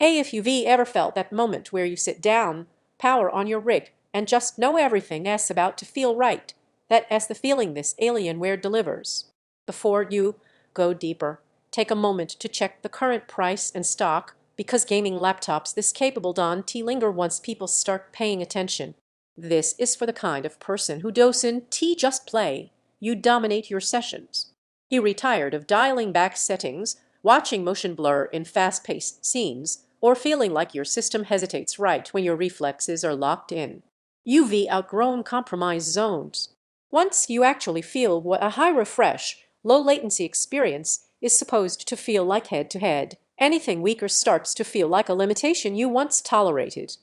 Hey, if you've ever felt that moment where you sit down, power on your rig, and just know everything's about to feel right, that's the feeling this Alienware delivers. Before you go deeper, take a moment to check the current price and stock, because gaming laptops this capable don't linger once people start paying attention. This is for the kind of person who doesn't just play, you dominate your sessions. You're tired of dialing back settings, watching motion blur in fast-paced scenes, or feeling like your system hesitates right when your reflexes are locked in. You've outgrown compromise zones. Once you actually feel what a high refresh, low latency experience is supposed to feel like head-to-head, anything weaker starts to feel like a limitation you once tolerated.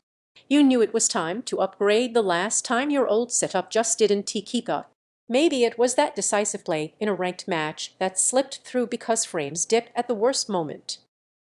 You knew it was time to upgrade the last time your old setup just didn't keep up. Maybe it was that decisive play in a ranked match that slipped through because frames dipped at the worst moment.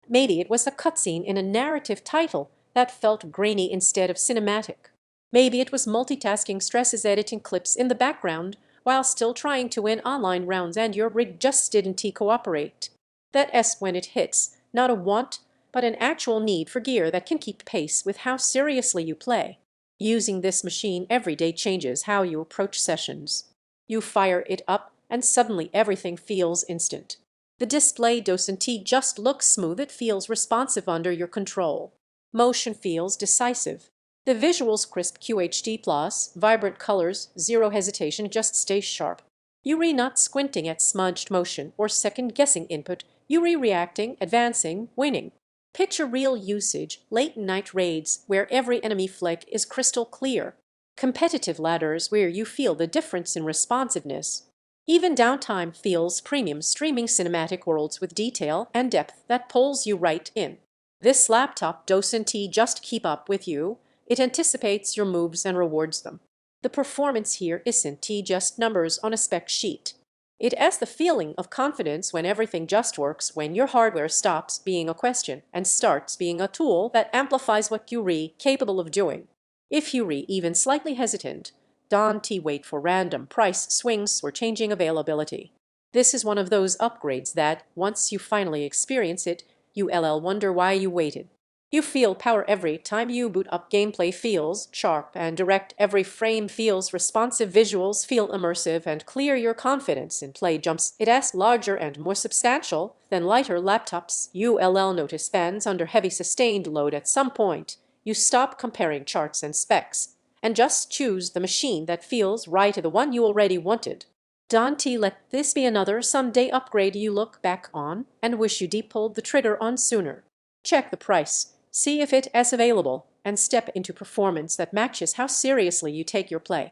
Maybe it was a cutscene in a narrative title that felt grainy instead of cinematic. Maybe it was multitasking stresses editing clips in the background while still trying to win online rounds and your rig just didn't cooperate. That's when it hits, not a want, but an actual need for gear that can keep pace with how seriously you play. Using this machine every day changes how you approach sessions. You fire it up and suddenly everything feels instant. The display doesn't just look smooth, it feels responsive under your control. Motion feels decisive. The visuals crisp QHD+, vibrant colors, zero hesitation, just stay sharp. You're not squinting at smudged motion or second-guessing input, you're reacting, advancing, winning. Picture real usage, late-night raids where every enemy flick is crystal clear. Competitive ladders where you feel the difference in responsiveness. Even downtime feels premium, streaming cinematic worlds with detail and depth that pulls you right in. This laptop doesn't just keep up with you, it anticipates your moves and rewards them. The performance here isn't just numbers on a spec sheet. It has the feeling of confidence when everything just works, when your hardware stops being a question and starts being a tool that amplifies what you're capable of doing. If you're even slightly hesitant, don't wait for random price swings or changing availability. This is one of those upgrades that, once you finally experience it, you'll wonder why you waited. You feel power every time you boot up, gameplay feels sharp and direct, every frame feels responsive, visuals feel immersive and clear, your confidence in play jumps. It's larger and more substantial than lighter laptops. You'll notice fans under heavy sustained load at some point. You stop comparing charts and specs and just choose the machine that feels right, the one you already wanted. Don't let this be another someday upgrade you look back on and wish you pulled the trigger on sooner. Check the price, see if it is available, and step into performance that matches how seriously you take your play.